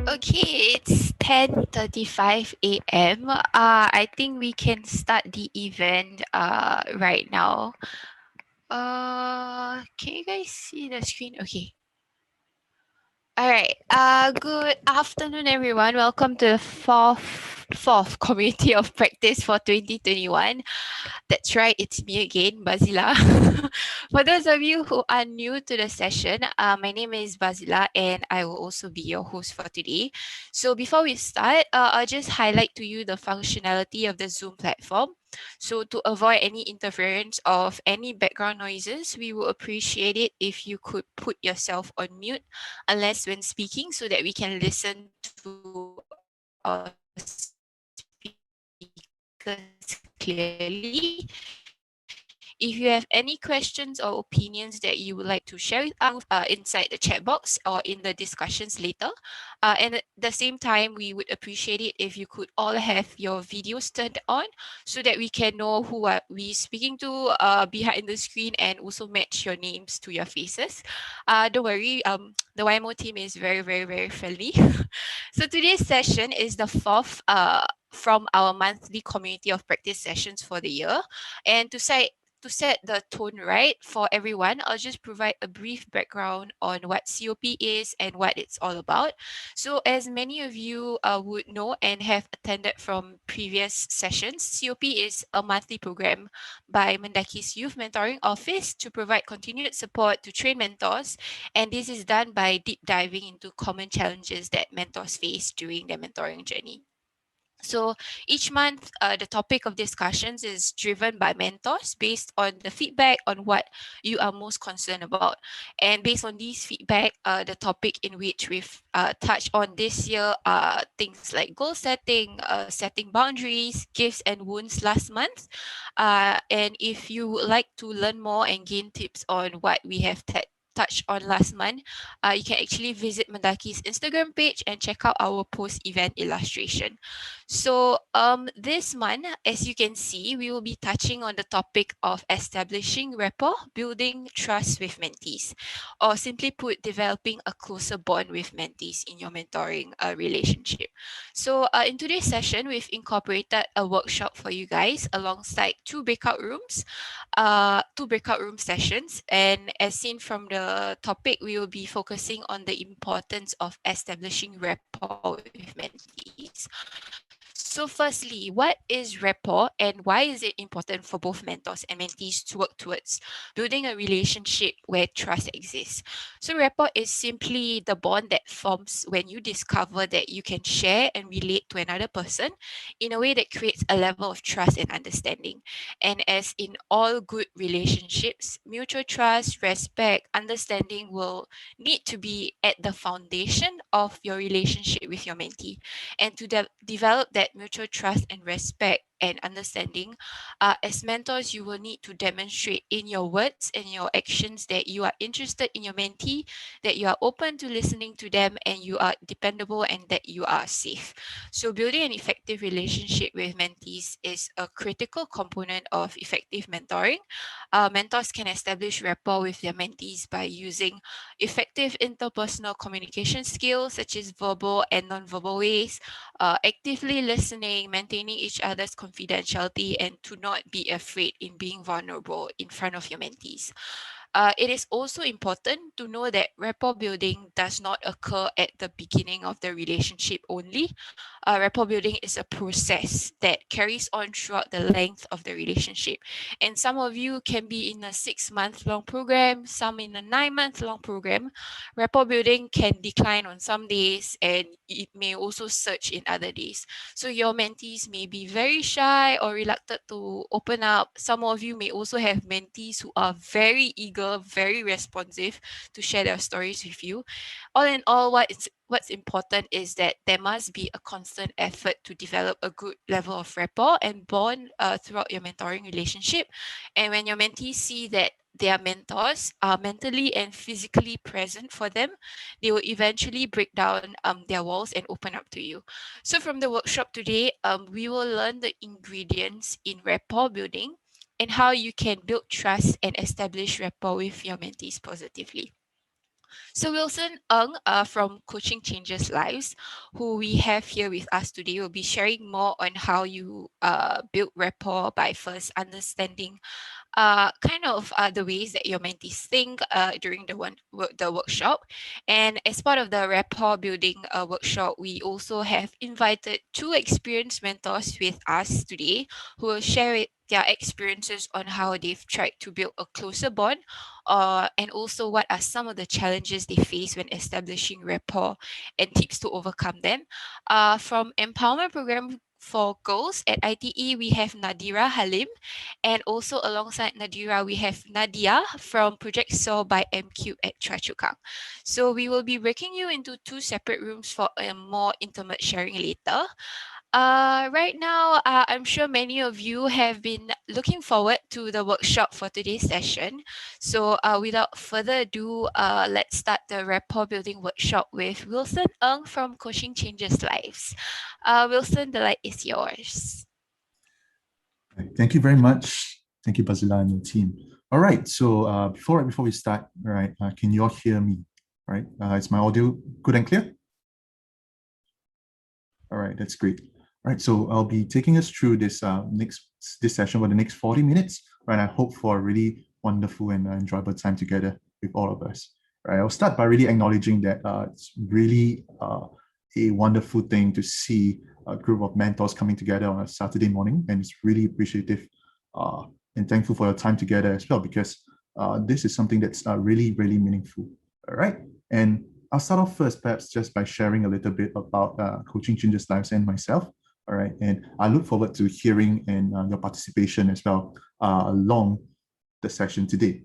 Okay, it's 10:35 a.m. I think we can start the event right now. Can you guys see the screen? Okay. All right. Good afternoon, everyone. Welcome to the fourth community of practice for 2021. That's right, it's me again, Bazila. For those of you who are new to the session, my name is Bazila and I will also be your host for today. So before we start, I'll just highlight to you the functionality of the Zoom platform. So to avoid any interference of any background noises, we will appreciate it if you could put yourself on mute unless when speaking so that we can listen to our speakers clearly. If you have any questions or opinions that you would like to share with us inside the chat box or in the discussions later, and at the same time, we would appreciate it if you could all have your videos turned on so that we can know who are we speaking to behind the screen and also match your names to your faces. Don't worry, the YMO team is very, very, very friendly. So today's session is the fourth from our monthly community of practice sessions for the year. And to set the tone right for everyone, I'll just provide a brief background on what COP is and what it's all about. So as many of you would know and have attended from previous sessions, COP is a monthly program by Mendaki's Youth Mentoring Office to provide continued support to train mentors. And this is done by deep diving into common challenges that mentors face during their mentoring journey. So each month, the topic of discussions is driven by mentors based on the feedback on what you are most concerned about. And based on these feedback, the topic in which we've touched on this year are things like goal setting, setting boundaries, gifts and wounds last month. And if you would like to learn more and gain tips on what we have touched on last month, you can actually visit Mendaki's Instagram page and check out our post-event illustration. So this month, as you can see, we will be touching on the topic of establishing rapport, building trust with mentees, or simply put, developing a closer bond with mentees in your mentoring relationship. So in today's session, we've incorporated a workshop for you guys alongside two breakout room sessions. And as seen from the topic, we will be focusing on the importance of establishing rapport with mentees. So firstly, what is rapport and why is it important for both mentors and mentees to work towards building a relationship where trust exists? So rapport is simply the bond that forms when you discover that you can share and relate to another person in a way that creates a level of trust and understanding. And as in all good relationships, mutual trust, respect, understanding will need to be at the foundation of your relationship with your mentee. And to develop that mutual trust and respect and understanding, as mentors, you will need to demonstrate in your words and your actions that you are interested in your mentee, that you are open to listening to them, and you are dependable and that you are safe. So building an effective relationship with mentees is a critical component of effective mentoring. Mentors can establish rapport with their mentees by using effective interpersonal communication skills such as verbal and non-verbal ways, actively listening, maintaining each other's confidentiality, and to not be afraid in being vulnerable in front of your mentees. It is also important to know that rapport building does not occur at the beginning of the relationship only. Rapport building is a process that carries on throughout the length of the relationship. And some of you can be in a 6-month long program, some in a 9-month long program. Rapport building can decline on some days and it may also surge in other days. So your mentees may be very shy or reluctant to open up. Some of you may also have mentees who are very eager, very responsive to share their stories with you. All in all, what's important is that there must be a constant effort to develop a good level of rapport and bond throughout your mentoring relationship. And when your mentees see that their mentors are mentally and physically present for them, they will eventually break down their walls and open up to you. So from the workshop today, we will learn the ingredients in rapport building and how you can build trust and establish rapport with your mentees positively. So Wilson Ng from Coaching Changes Lives, who we have here with us today, will be sharing more on how you build rapport by first understanding the ways that your mentees think during the workshop. And as part of the rapport building workshop, we also have invited two experienced mentors with us today who will share their experiences on how they've tried to build a closer bond, and also what are some of the challenges they face when establishing rapport and tips to overcome them. From Empowerment Program for Girls at ITE, we have Nadira Halim, and also alongside Nadira, we have Nadia from Project Soar by MQ at Choa Chu Kang. So we will be breaking you into two separate rooms for a more intimate sharing later. Right now, I'm sure many of you have been looking forward to the workshop for today's session. So without further ado, let's start the rapport building workshop with Wilson Ng from Coaching Changes Lives. Wilson, the light is yours. Thank you very much. Thank you, Bazila and your team. All right, so before we start, all right, can you all hear me? All right, is my audio good and clear? All right, that's great. All right, so I'll be taking us through this this session for the next 40 minutes. Right, I hope for a really wonderful and enjoyable time together with all of us. All right, I'll start by really acknowledging that it's really a wonderful thing to see a group of mentors coming together on a Saturday morning, and it's really appreciative and thankful for your time together as well, because this is something that's really, really meaningful. All right, and I'll start off first, perhaps just by sharing a little bit about Coaching Changes Lives and myself. All right, and I look forward to hearing and your participation as well along the session today.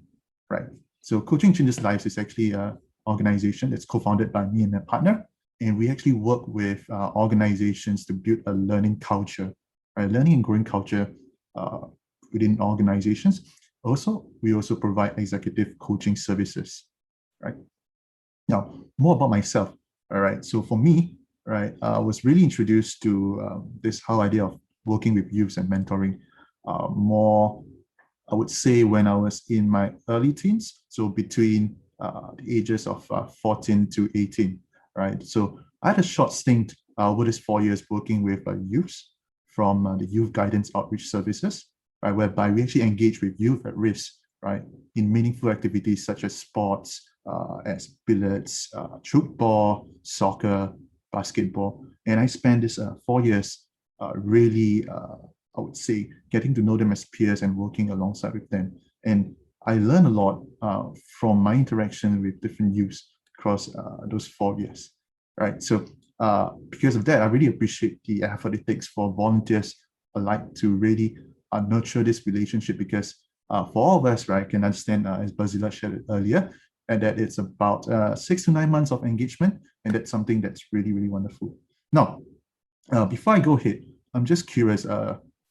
Right, so Coaching Changes Lives is actually an organization that's co-founded by me and a partner, and we actually work with organizations to build a learning culture, right? Learning and growing culture within organizations. Also, we also provide executive coaching services, right? Now, more about myself. All right. So for me, right, I was really introduced to this whole idea of working with youths and mentoring more, I would say, when I was in my early teens. So between the ages of 14 to 18, right? So I had a short stint over this 4 years working with youths from the Youth Guidance Outreach Services, right, whereby we actually engage with youth at risk, right, in meaningful activities such as sports, as billiards, football, soccer, basketball. And I spent this 4 years really, I would say, getting to know them as peers and working alongside with them. And I learned a lot from my interaction with different youths across those 4 years, right? So because of that, I really appreciate the effort it takes for volunteers alike to really nurture this relationship, because for all of us, right, can understand, as Bazila shared it earlier, and that it's about 6 to 9 months of engagement, and that's something that's really, really wonderful. Now, before I go ahead, I'm just curious,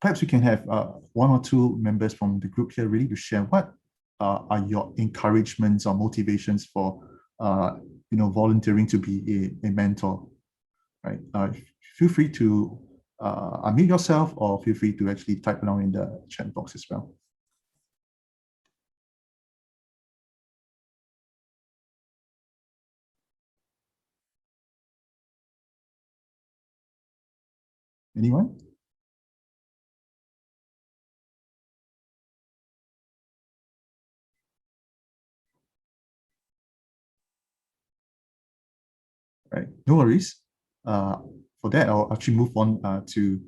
perhaps we can have one or two members from the group here really to share what are your encouragements or motivations for volunteering to be a mentor, right? Feel free to unmute yourself, or feel free to actually type along in the chat box as well. Anyone? Right, no worries. For that, I'll actually move on to,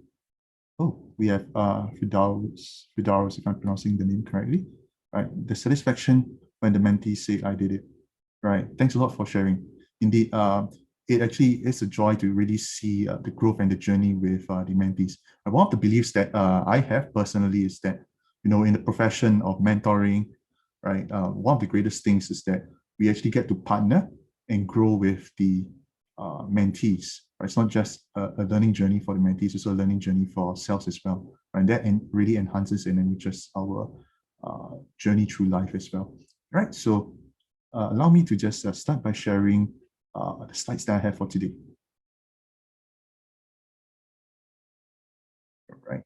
we have Fidaus, if I'm pronouncing the name correctly. Right, the satisfaction when the mentees say I did it. Right, thanks a lot for sharing. Indeed, it actually is a joy to really see the growth and the journey with the mentees. And one of the beliefs that I have personally is that, in the profession of mentoring, right, one of the greatest things is that we actually get to partner and grow with the mentees. Right? It's not just a learning journey for the mentees, it's also a learning journey for ourselves as well. Right? That really enhances and enriches our journey through life as well. Right? So allow me to just start by sharing the slides that I have for today. All right.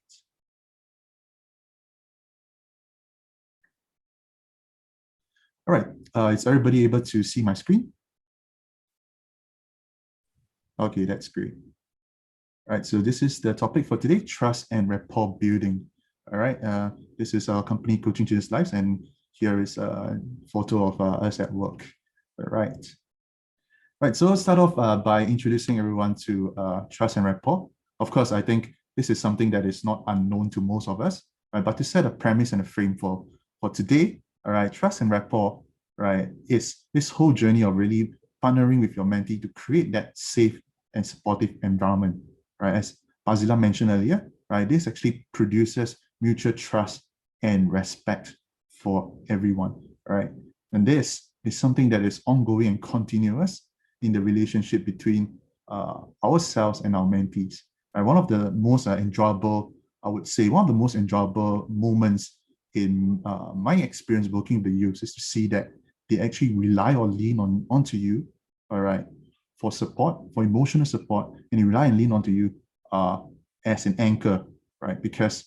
All right. Is everybody able to see my screen? Okay, that's great. All right, so this is the topic for today, trust and rapport building. All right, this is our company Coaching Students' Lives, and here is a photo of us at work. All right. Right, so let's start off by introducing everyone to trust and rapport. Of course, I think this is something that is not unknown to most of us, right? But to set a premise and a frame for today, all right, trust and rapport, right, is this whole journey of really partnering with your mentee to create that safe and supportive environment, right? As Bazila mentioned earlier, right, this actually produces mutual trust and respect for everyone, right? And this is something that is ongoing and continuous in the relationship between ourselves and our mentees. Right? One of the most enjoyable, I would say, one of the most enjoyable moments in my experience working with the youth is to see that they actually rely or lean onto you, all right, for support, for emotional support, and they rely and lean onto you as an anchor, right? Because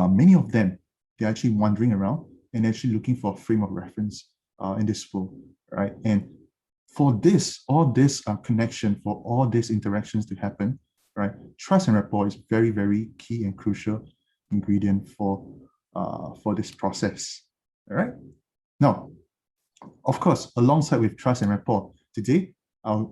many of them, they're actually wandering around and actually looking for a frame of reference in this world, right? And for this, all this connection, for all these interactions to happen, right? Trust and rapport is very, very key and crucial ingredient for this process. All right. Now, of course, alongside with trust and rapport, today I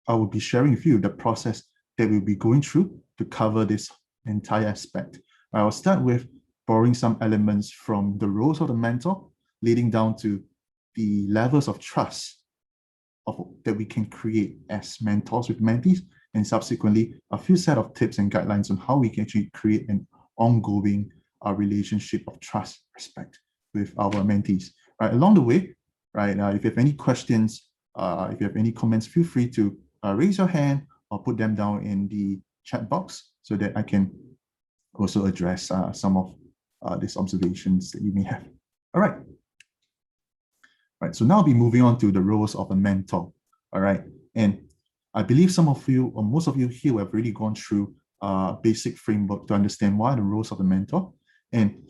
will be sharing with you the process that we'll be going through to cover this entire aspect. I will start with borrowing some elements from the roles of the mentor, leading down to the levels of trust that we can create as mentors with mentees, and subsequently a few set of tips and guidelines on how we can actually create an ongoing relationship of trust, respect with our mentees. Right, along the way, right, if you have any questions, if you have any comments, feel free to raise your hand or put them down in the chat box so that I can also address some of these observations that you may have. All right. Right, so now I'll be moving on to the roles of a mentor. All right, and I believe some of you or most of you here have already gone through a basic framework to understand what are the roles of the mentor. And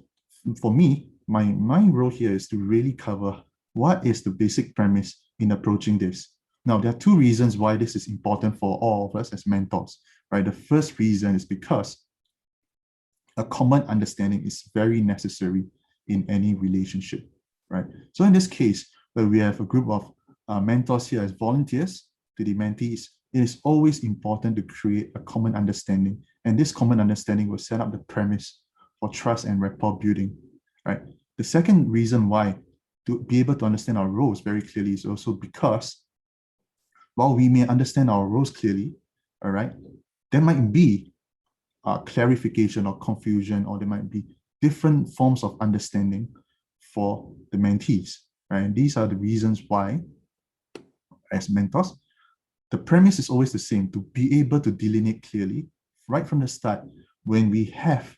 for me, my role here is to really cover what is the basic premise in approaching this. Now, there are two reasons why this is important for all of us as mentors. Right, the first reason is because a common understanding is very necessary in any relationship. Right, so in this case, where we have a group of mentors here as volunteers to the mentees, it is always important to create a common understanding. And this common understanding will set up the premise for trust and rapport building, right? The second reason why to be able to understand our roles very clearly is also because while we may understand our roles clearly, all right, there might be clarification or confusion, or there might be different forms of understanding for the mentees, right? And these are the reasons why, as mentors, the premise is always the same: to be able to delineate clearly right from the start when we have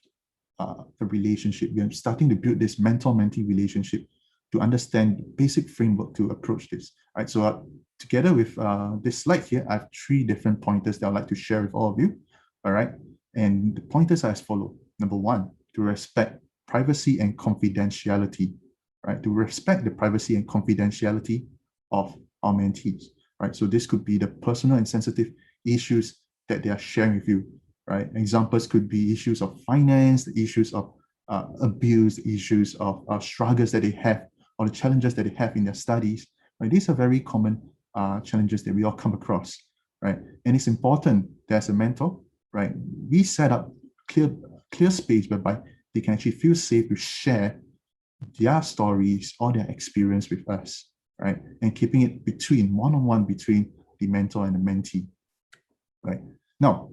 a relationship. We are starting to build this mentor-mentee relationship to understand the basic framework to approach this. All right, so together with this slide here, I have 3 different pointers that I'd like to share with all of you. All right, and the pointers are as follows. Number 1, to respect privacy and confidentiality, right? To respect the privacy and confidentiality of our mentees, right? So this could be the personal and sensitive issues that they are sharing with you, right? Examples could be issues of finance, the issues of abuse, issues of struggles that they have, or the challenges that they have in their studies, right? These are very common challenges that we all come across, right? And it's important that as a mentor, right, we set up clear space whereby they can actually feel safe to share their stories or their experience with us, right? And keeping it between one-on-one between the mentor and the mentee, right? Now,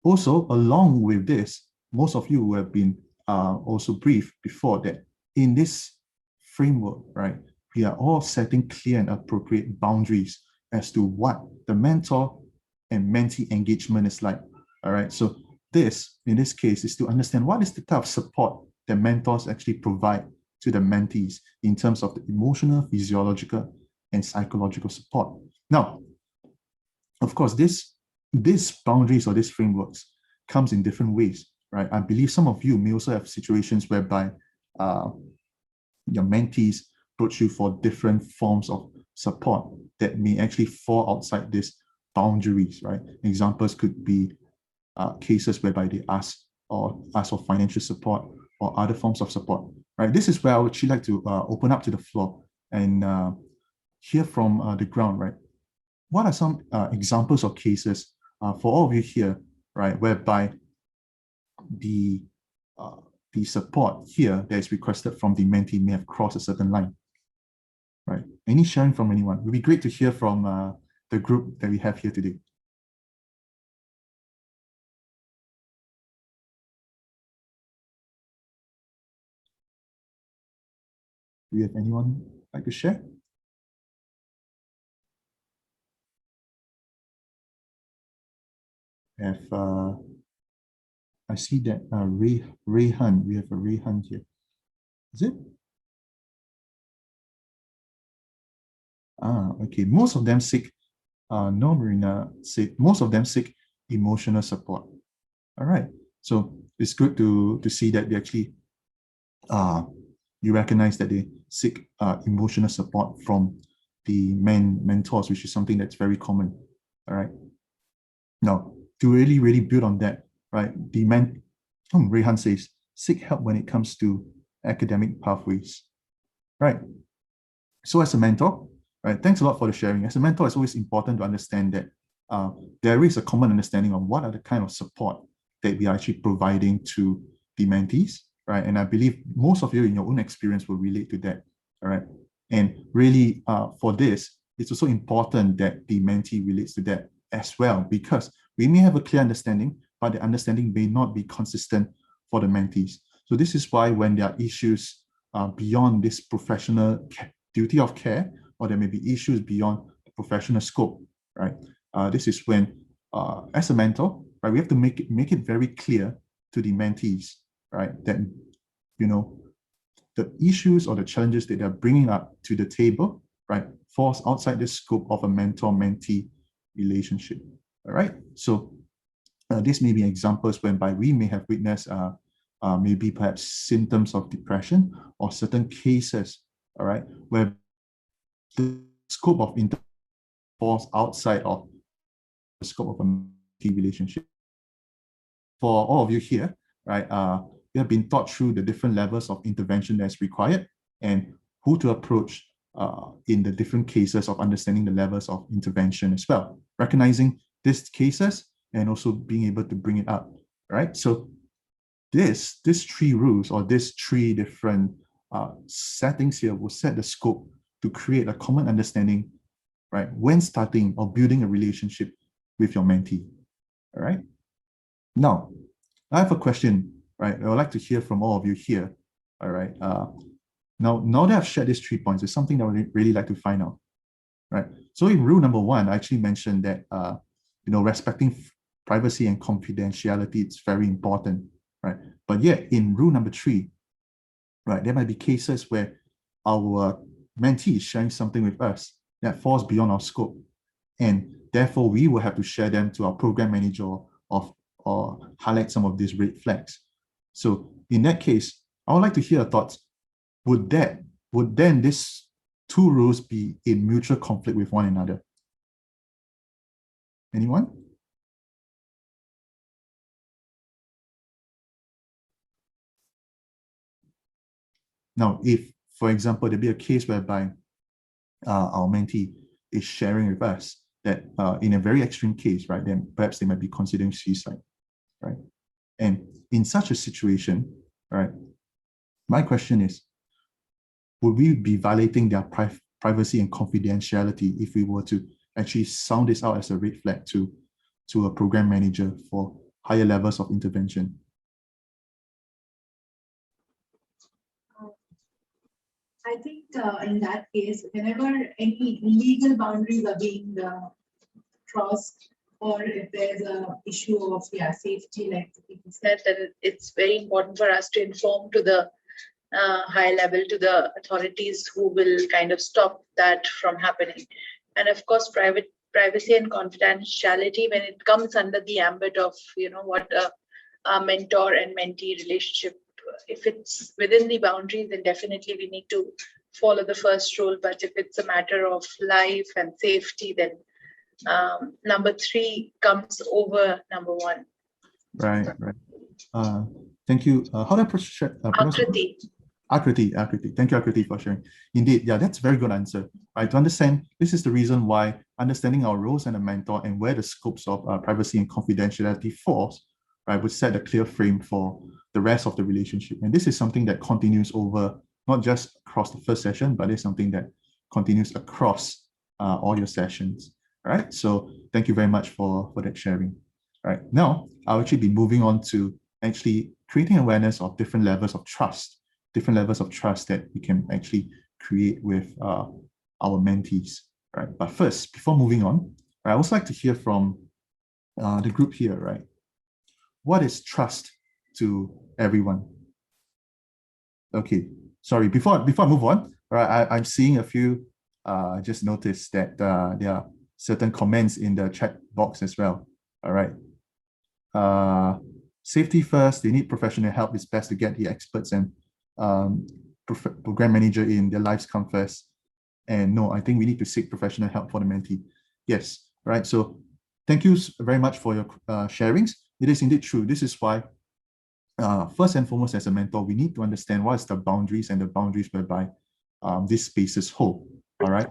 also along with this, most of you have been also briefed before that in this framework, right, we are all setting clear and appropriate boundaries as to what the mentor and mentee engagement is like. All right, so this, in this case, is to understand what is the type of support that mentors actually provide to the mentees in terms of the emotional, physiological, and psychological support. Now, of course, these boundaries or these frameworks comes in different ways, right? I believe some of you may also have situations whereby your mentees approach you for different forms of support that may actually fall outside these boundaries, right? Examples could be cases whereby they ask for financial support or other forms of support, right? This is where I would actually like to open up to the floor and hear from the ground, right? What are some examples of cases for all of you here, right, whereby the support here that is requested from the mentee may have crossed a certain line, right? Any sharing from anyone? It would be great to hear from the group that we have here today. Do you have anyone like to share? I see that Rayhan, we have a Rayhan here. Is it? Okay. Most of them seek, no, Marina said, most of them seek emotional support. All right. So it's good to see that they actually, you recognize that they seek emotional support from the mentors, which is something that's very common. All right. Now, to really build on that, right? Rehan says, seek help when it comes to academic pathways, right? So as a mentor, right? Thanks a lot for the sharing. As a mentor, it's always important to understand that there is a common understanding of what are the kind of support that we are actually providing to the mentees, right? And I believe most of you in your own experience will relate to that, all right? And really, for this, it's also important that the mentee relates to that as well, because we may have a clear understanding, but the understanding may not be consistent for the mentees. So this is why when there are issues beyond this professional duty of care, or there may be issues beyond the professional scope, right? This is when, as a mentor, right, we have to make it very clear to the mentees, right, that, you know, the issues or the challenges that they're bringing up to the table, right, falls outside the scope of a mentor-mentee relationship. All right. So this may be examples whereby we may have witnessed maybe perhaps symptoms of depression or certain cases, all right, where the scope of intervention falls outside of the scope of a mentee relationship. For all of you here, right, you have been taught through the different levels of intervention that's required and who to approach in the different cases of understanding the levels of intervention as well, recognizing these cases and also being able to bring it up, right? So these three rules or these three different settings here will set the scope to create a common understanding, right, when starting or building a relationship with your mentee, all right? Now, I have a question, right? I would like to hear from all of you here, all right? Now that I've shared these 3 points, there's something that I would really like to find out, right? So in rule number 1, I actually mentioned that, respecting privacy and confidentiality is very important, right? But yet in rule number 3, right, there might be cases where our mentee is sharing something with us that falls beyond our scope. And therefore, we will have to share them to our program manager or highlight some of these red flags. So in that case, I would like to hear your thoughts. Would then these 2 rules be in mutual conflict with one another? Anyone? Now, if, for example, there be a case whereby our mentee is sharing with us that in a very extreme case, right, then perhaps they might be considering suicide, right? And in such a situation, right, my question is, would we be violating their privacy and confidentiality if we were to actually sound this out as a red flag to a program manager for higher levels of intervention? I think in that case, whenever any legal boundaries are being crossed, or if there's a issue of safety, like people said, then it's very important for us to inform to the high level, to the authorities who will kind of stop that from happening. And of course, privacy and confidentiality, when it comes under the ambit of what a mentor and mentee relationship if it's within the boundaries, then definitely we need to follow the first rule. But if it's a matter of life and safety, then number 3 comes over number 1. Right. Thank you. How do I pronounce Akriti. Akriti. Thank you, Akriti, for sharing. Indeed, yeah, that's a very good answer. Right, to understand, this is the reason why understanding our roles and a mentor and where the scopes of privacy and confidentiality falls, right, would set a clear frame for the rest of the relationship. And this is something that continues over, not just across the first session, but it's something that continues across all your sessions. Right. So thank you very much for that sharing. Right. Now, I'll actually be moving on to actually creating awareness of different levels of trust that we can actually create with our mentees, right? But first, before moving on, I also like to hear from the group here, right? What is trust to everyone? Okay, sorry, before I move on, right, I'm seeing a few, just noticed that there are certain comments in the chat box as well, all right? Safety first, they need professional help. It's best to get the experts and program manager in, their lives come first. And no, I think we need to seek professional help for the mentee. Yes, right. So thank you very much for your sharings. It is indeed true. This is why, first and foremost, as a mentor, we need to understand what is the boundaries and the boundaries whereby these spaces hold. All right.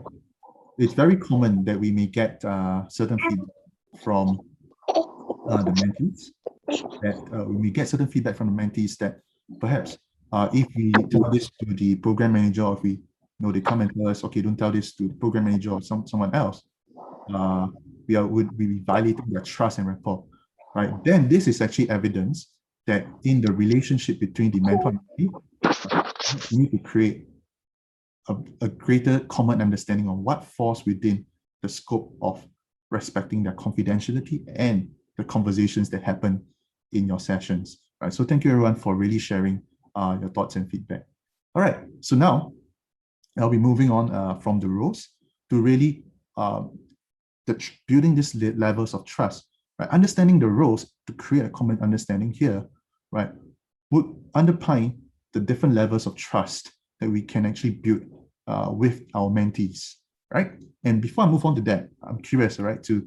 It's very common that we may get certain feedback from the mentees, that we may get certain feedback from the mentees that perhaps if we tell this to the program manager, or if we they come and tell us, okay, don't tell this to the program manager or someone else, would be violating their trust and rapport, right? Then this is actually evidence that in the relationship between the mentor and mentee, we need to create a greater common understanding of what falls within the scope of respecting their confidentiality and the conversations that happen in your sessions. Right. So thank you everyone for really sharing your thoughts and feedback. All right. So now I'll be moving on from the roles to really building these levels of trust. Right. Understanding the roles to create a common understanding here, right, would underpin the different levels of trust that we can actually build with our mentees. Right. And before I move on to that, I'm curious, right, to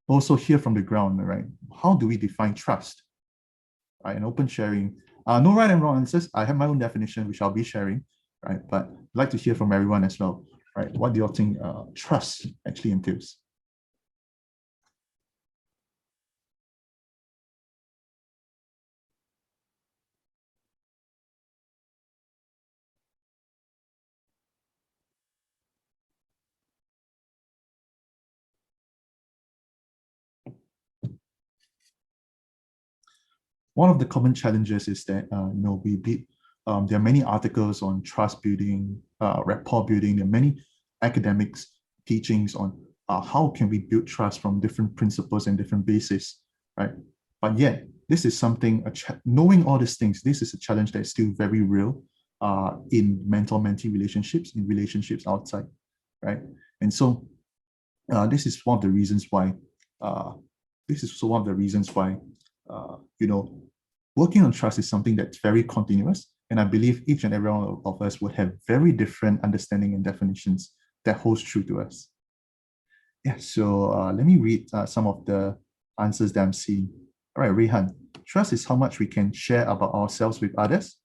also hear from the ground, right? How do we define trust? Right, and open sharing. No right and wrong answers. I have my own definition, which I'll be sharing, right? But I'd like to hear from everyone as well, right? What do you think trust actually entails? One of the common challenges is that there are many articles on trust building, rapport building. There are many academics teachings on how can we build trust from different principles and different bases, right? But yet, this is something, knowing all these things, this is a challenge that is still very real in mentor-mentee relationships, in relationships outside, right? And so this is one of the reasons why, working on trust is something that's very continuous. And I believe each and every one of us would have very different understanding and definitions that holds true to us. Yeah, so let me read some of the answers that I'm seeing. All right, Rehan, trust is how much we can share about ourselves with others.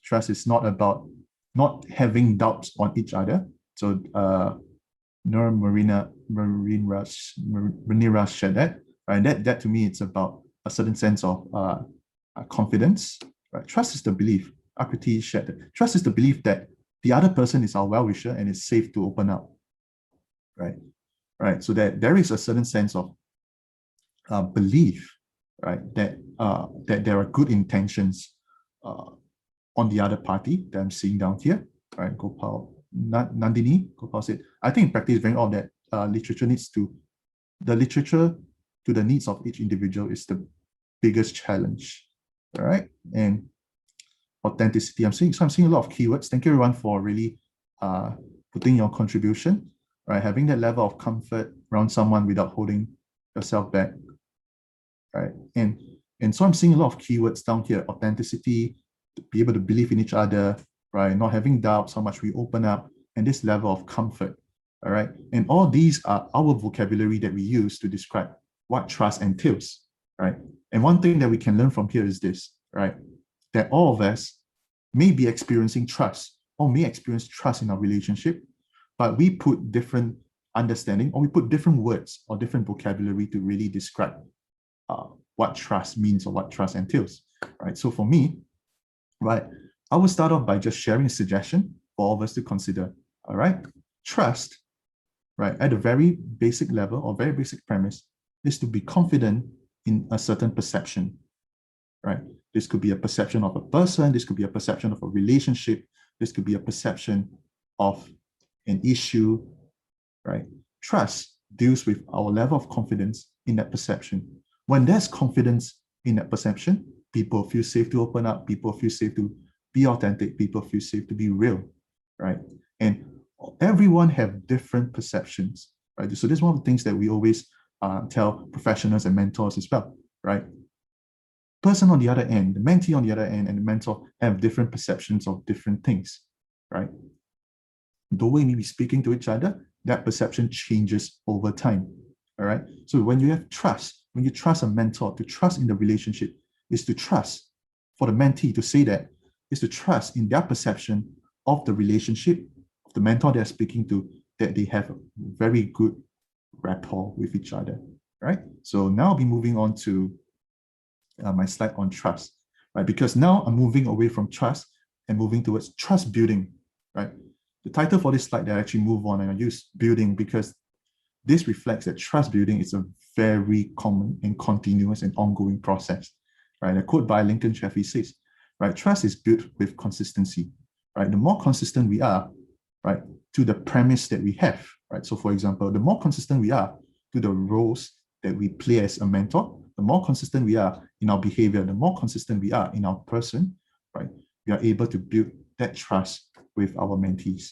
Trust is not about not having doubts on each other. So Marina shared that. Right, that to me, it's about a certain sense of confidence. Right, trust is the belief. Akriti shared that. Trust is the belief that the other person is our well-wisher and is safe to open up. Right. So that there is a certain sense of belief, right, that there are good intentions on the other party that I'm seeing down here. Right, Nandini Gopal said, I think in practice, very all that literature to the needs of each individual is the biggest challenge. All right, and authenticity. I'm seeing a lot of keywords. Thank you everyone for really putting your contribution. Right, having that level of comfort around someone without holding yourself back. Right, and so I'm seeing a lot of keywords down here: authenticity, to be able to believe in each other, right? Not having doubts, how much we open up, and this level of comfort, all right? And all these are our vocabulary that we use to describe what trust entails, right? And one thing that we can learn from here is this, right? That all of us may be experiencing trust or may experience trust in our relationship, but we put different understanding, or we put different words or different vocabulary to really describe what trust means or what trust entails, right? So for me, right, I will start off by just sharing a suggestion for all of us to consider, all right? Trust, right, at a very basic level or very basic premise is to be confident in a certain perception, right? This could be a perception of a person, this could be a perception of a relationship, this could be a perception of an issue, right? Trust deals with our level of confidence in that perception. When there's confidence in that perception, people feel safe to open up, people feel safe to be authentic, people feel safe to be real, right? And everyone have different perceptions, right? So this is one of the things that we always tell professionals and mentors as well, right? Person on the other end, the mentee on the other end, and the mentor have different perceptions of different things, right? The way we be speaking to each other, that perception changes over time, all right? So when you have trust, when you trust a mentor, to trust in the relationship is to trust for the mentee to say that, is to trust in their perception of the relationship, of the mentor they're speaking to, that they have a very good rapport with each other, right? So now I'll be moving on to my slide on trust, right? Because now I'm moving away from trust and moving towards trust building, right? The title for this slide that I actually move on, and I use building because this reflects that trust building is a very common and continuous and ongoing process, right? A quote by Lincoln Sheffey says, right, trust is built with consistency, right? The more consistent we are, right, to the premise that we have, right? So for example, the more consistent we are to the roles that we play as a mentor, the more consistent we are in our behavior, the more consistent we are in our person, right, we are able to build that trust with our mentees,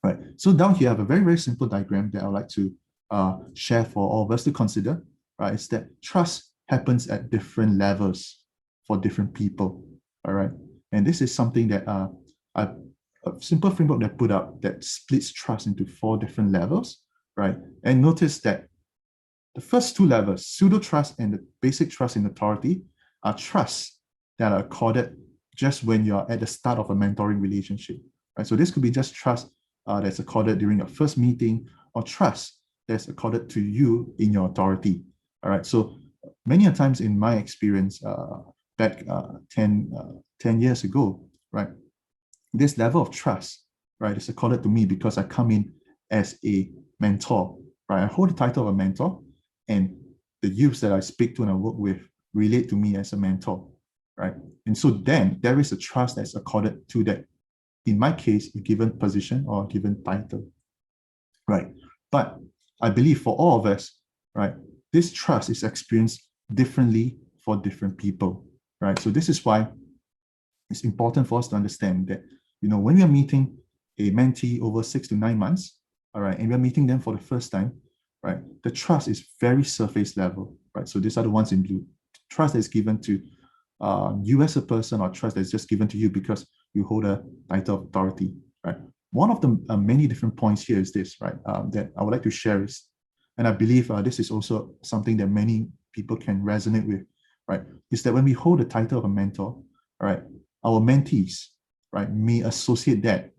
right? So down here, I have a very, very simple diagram that I would like to share for all of us to consider, right? It's that trust happens at different levels for different people, all right? And this is something that a simple framework that I put up that splits trust into 4 different levels, right? And notice that the first 2 levels, pseudo trust and the basic trust in authority, are trusts that are accorded just when you're at the start of a mentoring relationship, right? So this could be just trust that's accorded during your first meeting, or trust that's accorded to you in your authority, all right? So many a times in my experience back 10 years ago, right, this level of trust, right, is accorded to me because I come in as a mentor, right? I hold the title of a mentor, and the youths that I speak to and I work with relate to me as a mentor, right? And so then there is a trust that's accorded to that, in my case, a given position or a given title, right? But I believe for all of us, right, this trust is experienced differently for different people, right? So this is why it's important for us to understand that, you know, when we are meeting a mentee over 6 to 9 months, all right, and we're meeting them for the first time, right, the trust is very surface level, right? So these are the ones in blue. Trust that is given to you as a person, or trust that's just given to you because you hold a title of authority, right? One of the many different points here is this, right, that I would like to share is, and I believe this is also something that many people can resonate with, right, is that when we hold the title of a mentor, all right, our mentees, right, may associate that,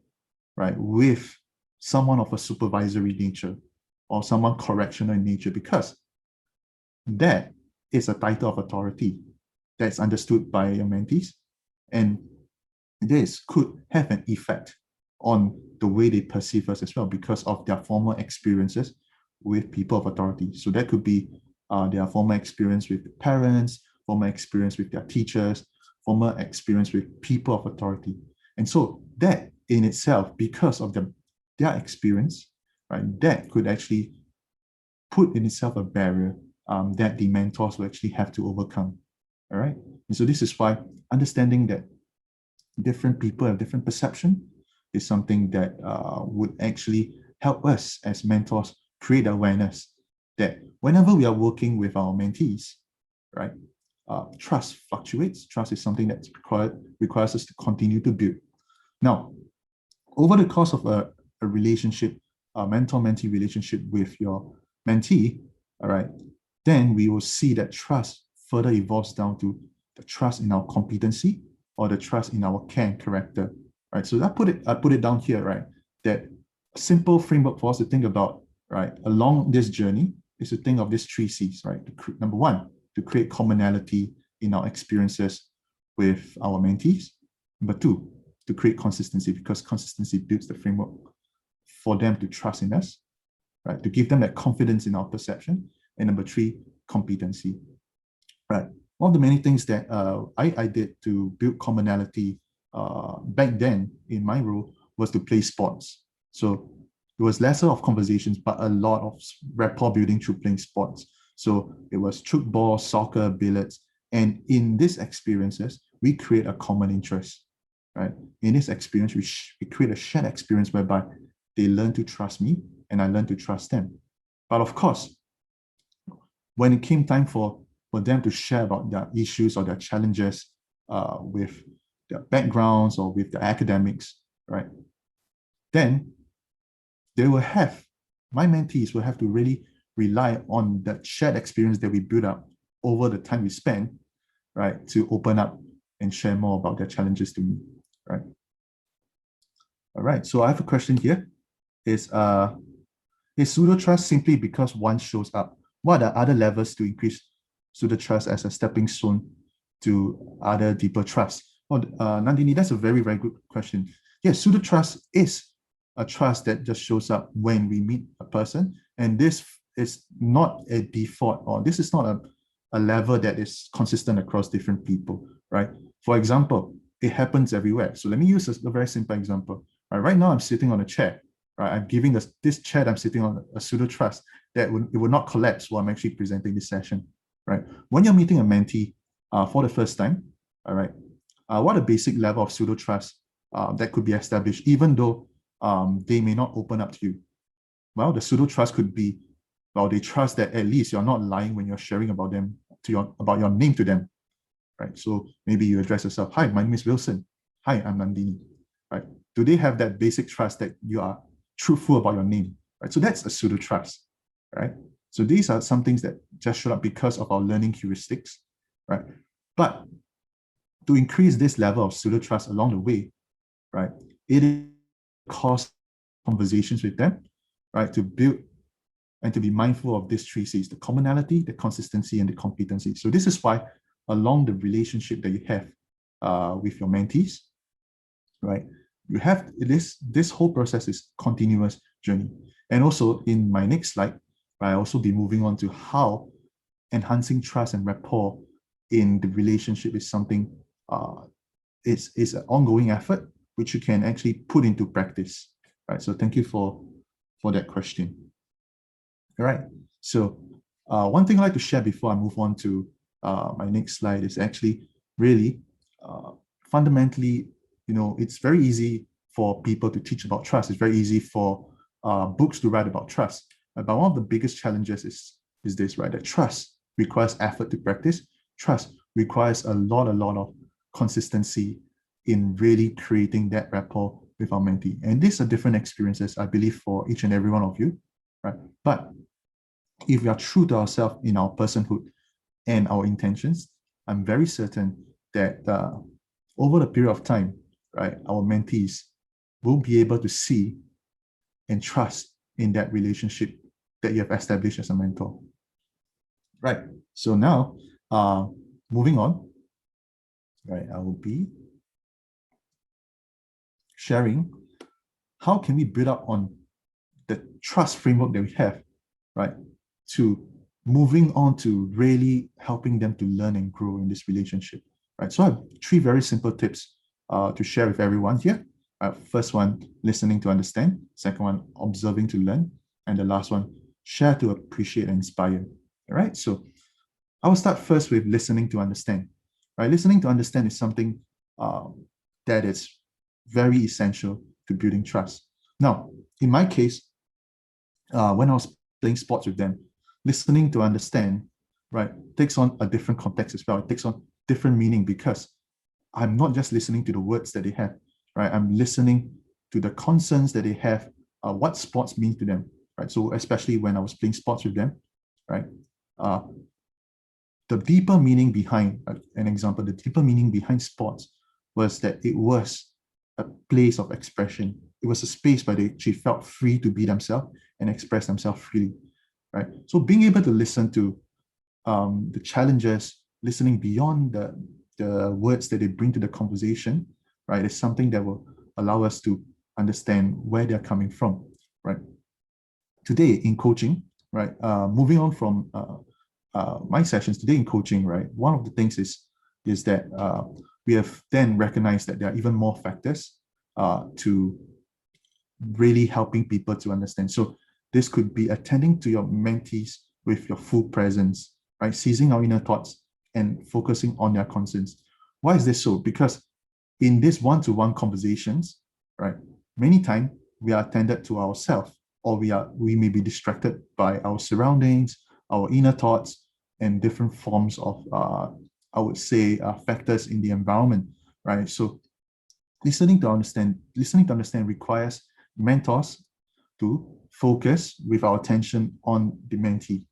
right, with someone of a supervisory nature or someone correctional in nature, because that is a title of authority that's understood by your mentees, and this could have an effect on the way they perceive us as well because of their former experiences with people of authority. So that could be their former experience with parents, former experience with their teachers, former experience with people of authority. And so that in itself, because of their experience, right, that could actually put in itself a barrier that the mentors will actually have to overcome, all right? And so this is why understanding that different people have different perception is something that would actually help us as mentors create awareness that whenever we are working with our mentees, right, trust fluctuates. Trust is something that requires us to continue to build. Now, over the course of a relationship, a mentor-mentee relationship with your mentee, all right, then we will see that trust further evolves down to the trust in our competency or the trust in our care and character, right? So I put it down here, right? That a simple framework for us to think about, right, along this journey is to think of these 3 C's, right? Number 1, to create commonality in our experiences with our mentees. Number 2, to create consistency, because consistency builds the framework for them to trust in us, right? To give them that confidence in our perception. And number 3, competency, right? One of the many things that I did to build commonality back then in my role was to play sports. So it was lesser of conversations, but a lot of rapport building through playing sports. So it was football, soccer, billiards. And in these experiences, we create a common interest, right? In this experience, we create a shared experience whereby they learn to trust me and I learn to trust them. But of course, when it came time for them to share about their issues or their challenges with their backgrounds or with their academics, right? Then my mentees will have to really rely on that shared experience that we build up over the time we spend, right, to open up and share more about their challenges to me, right? All right, so I have a question here. Is pseudo-trust simply because one shows up? What are other levels to increase pseudo-trust as a stepping stone to other deeper trust? Well, Nandini, that's a very, very good question. Yes, pseudo-trust is a trust that just shows up when we meet a person. And this is not a default, or this is not a level that is consistent across different people, right? For example, it happens everywhere. So let me use a very simple example. Right now, I'm sitting on a chair. Right, I'm giving this chair that I'm sitting on a pseudo-trust that it would not collapse while I'm actually presenting this session. Right? When you're meeting a mentee for the first time, all right, what a basic level of pseudo-trust that could be established, even though they may not open up to you. Well, the pseudo-trust could be, well, they trust that at least you're not lying when you're sharing about them about your name to them. Right? So maybe you address yourself, hi, my name is Wilson. Hi, I'm Nandini. Right? Do they have that basic trust that you are truthful about your name, right? So that's a pseudo-trust, right? So these are some things that just show up because of our learning heuristics, right? But to increase this level of pseudo-trust along the way, right, it is cost conversations with them, right, to build and to be mindful of these 3 C's, the commonality, the consistency, and the competency. So this is why along the relationship that you have with your mentees, right, you have this whole process is continuous journey. And also in my next slide, I also be moving on to how enhancing trust and rapport in the relationship is something is an ongoing effort which you can actually put into practice. Right. So thank you for that question. All right. So one thing I'd like to share before I move on to my next slide is actually really fundamentally, it's very easy for people to teach about trust. It's very easy for books to write about trust. But one of the biggest challenges is this, right? That trust requires effort to practice. Trust requires a lot of consistency in really creating that rapport with our mentee. And these are different experiences, I believe, for each and every one of you, right? But if we are true to ourselves in our personhood and our intentions, I'm very certain that over the period of time, right, our mentees will be able to see and trust in that relationship that you have established as a mentor. Right. So now, moving on, right, I will be sharing how can we build up on the trust framework that we have, right, to moving on to really helping them to learn and grow in this relationship, right? So I have 3 very simple tips to share with everyone here. First one, listening to understand. Second one, observing to learn. And the last one, share to appreciate and inspire. All right. So I will start first with listening to understand. Right. Listening to understand is something that is very essential to building trust. Now, in my case, when I was playing sports with them, listening to understand right, takes on a different context as well. It takes on different meaning because I'm not just listening to the words that they have, right? I'm listening to the concerns that they have, what sports mean to them, right? So especially when I was playing sports with them, right? The deeper meaning behind, an example, the deeper meaning behind sports was that it was a place of expression. It was a space where they actually felt free to be themselves and express themselves freely, right? So being able to listen to the challenges, listening beyond the words that they bring to the conversation, right, is something that will allow us to understand where they're coming from, right? Today in coaching, right, moving on from my sessions today in coaching, right, one of the things is that we have then recognized that there are even more factors to really helping people to understand. So this could be attending to your mentees with your full presence, right? Seizing our inner thoughts and focusing on their concerns. Why is this so? Because in these one-to-one conversations, right, many times we are attended to ourselves, or we may be distracted by our surroundings, our inner thoughts, and different forms of I would say factors in the environment, right? So listening to understand requires mentors to focus with our attention on the mentee,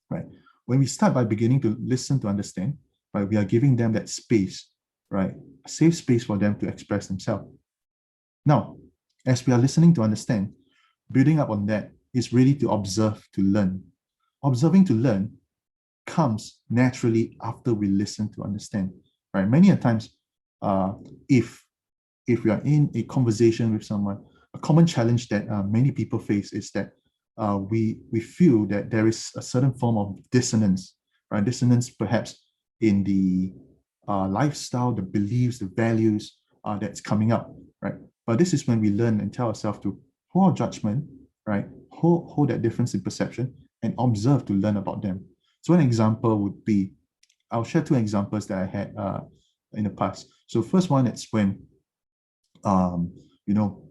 right? When we start by beginning to listen to understand, right, we are giving them that space, right? A safe space for them to express themselves. Now, as we are listening to understand, building up on that is really to observe to learn. Observing to learn comes naturally after we listen to understand, right? Many a times, if we are in a conversation with someone, a common challenge that many people face is that we feel that there is a certain form of dissonance, right? Dissonance perhaps in the lifestyle, the beliefs, the values that's coming up, right? But this is when we learn and tell ourselves to hold our judgment, right? Hold that difference in perception and observe to learn about them. So an example would be, I'll share two examples that I had in the past. So first one, it's when you know,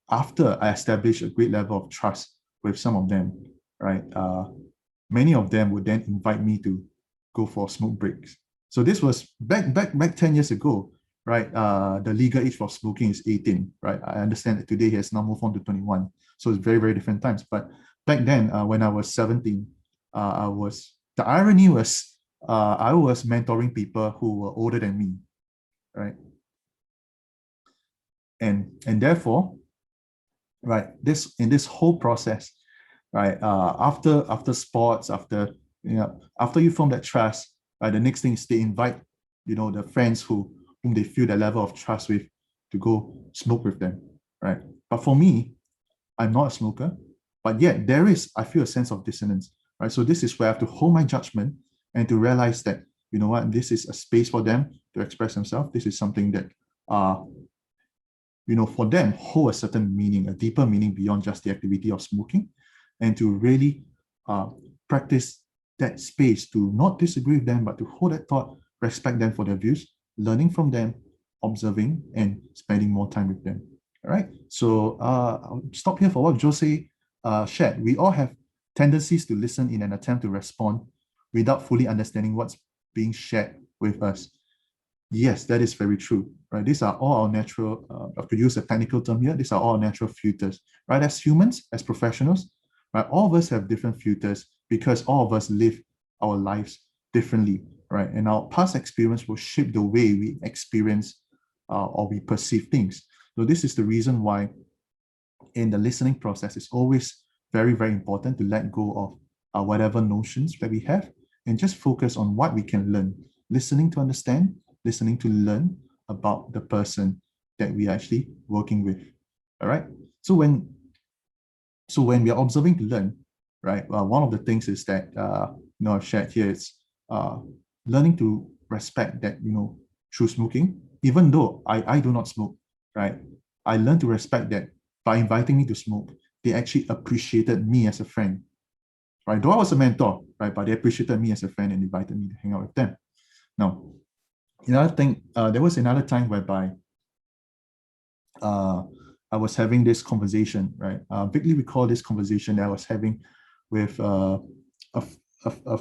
after I established a great level of trust with some of them, right, many of them would then invite me to go for smoke breaks. So this was back 10 years ago, right? The legal age for smoking is 18, right? I understand that today he has now moved on to 21. So it's very, very different times. But back then, when I was 17, the irony was I was mentoring people who were older than me, right? And therefore, right, in this whole process, right, after sports, after you form that trust, right, the next thing is they invite the friends whom they feel that level of trust with to go smoke with them, right? But for me, I'm not a smoker, but yet I feel a sense of dissonance, right? So this is where I have to hold my judgment and to realize that, you know what, this is a space for them to express themselves. This is something that for them, hold a certain meaning, a deeper meaning beyond just the activity of smoking, and to really practice that space to not disagree with them, but to hold that thought, respect them for their views, learning from them, observing, and spending more time with them. All right. So I'll stop here for what Jose shared. We all have tendencies to listen in an attempt to respond without fully understanding what's being shared with us. Yes, that is very true, right? These are all our natural, I could use a technical term here, these are all natural filters, right? As humans, as professionals, right, all of us have different filters because all of us live our lives differently, right? And our past experience will shape the way we experience or we perceive things. So this is the reason why in the listening process, it's always very, very important to let go of whatever notions that we have and just focus on what we can learn, listening to understand, listening to learn about the person that we are actually working with. All right. So when we are observing to learn, right, one of the things is that I've shared here is learning to respect that through smoking, even though I do not smoke, right, I learned to respect that by inviting me to smoke, they actually appreciated me as a friend, right? Though I was a mentor, right, but they appreciated me as a friend and invited me to hang out with them. Now, another thing, there was another time whereby I was having this conversation, right? Vividly recall this conversation that I was having with a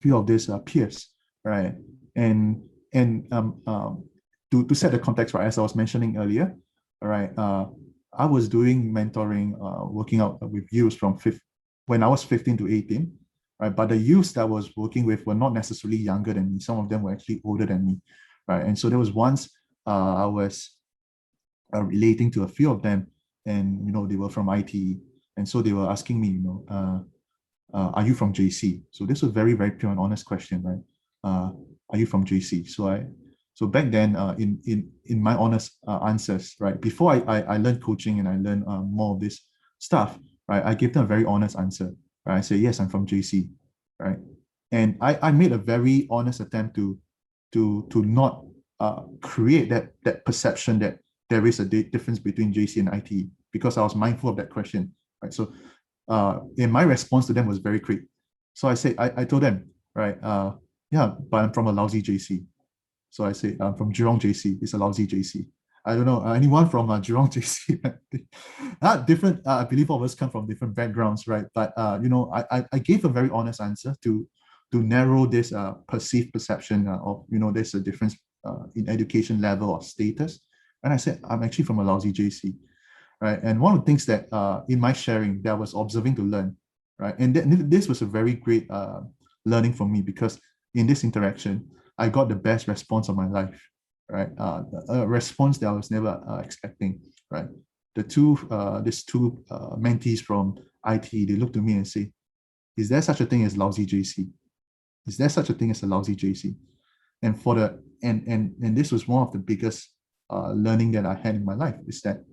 few of these peers, right? And to set the context, right, as I was mentioning earlier, all right, I was doing mentoring, working out with youths when I was 15 to 18, right? But the youths that I was working with were not necessarily younger than me. Some of them were actually older than me, right? And so there was once I was relating to a few of them, and they were from IT, and so they were asking me, are you from JC? So this was very, very pure and honest question, right? Are you from JC? So back then, in my honest answers, right, before I learned coaching and I learned more of this stuff, right, I gave them a very honest answer. Right? I say, yes, I'm from JC, right? And I made a very honest attempt to not create that perception that there is a difference between JC and IT, because I was mindful of that question, right? So and my response to them was very quick. So I told them, right, yeah, but I'm from a lousy JC. So I say, I'm from Jurong JC. It's a lousy JC. I don't know, anyone from Jurong JC? Different, I believe all of us come from different backgrounds, right? But, I gave a very honest answer to narrow this perceived perception of, there's a difference in education level or status. And I said, I'm actually from a lousy JC. Right. And one of the things that in my sharing that I was observing to learn, right, and this was a very great learning for me, because in this interaction, I got the best response of my life, right? A response that I was never expecting, right? These two mentees from IT, they looked to me and say, is there such a thing as lousy JC? Is there such a thing as a lousy JC? And and this was one of the biggest learning that I had in my life, is that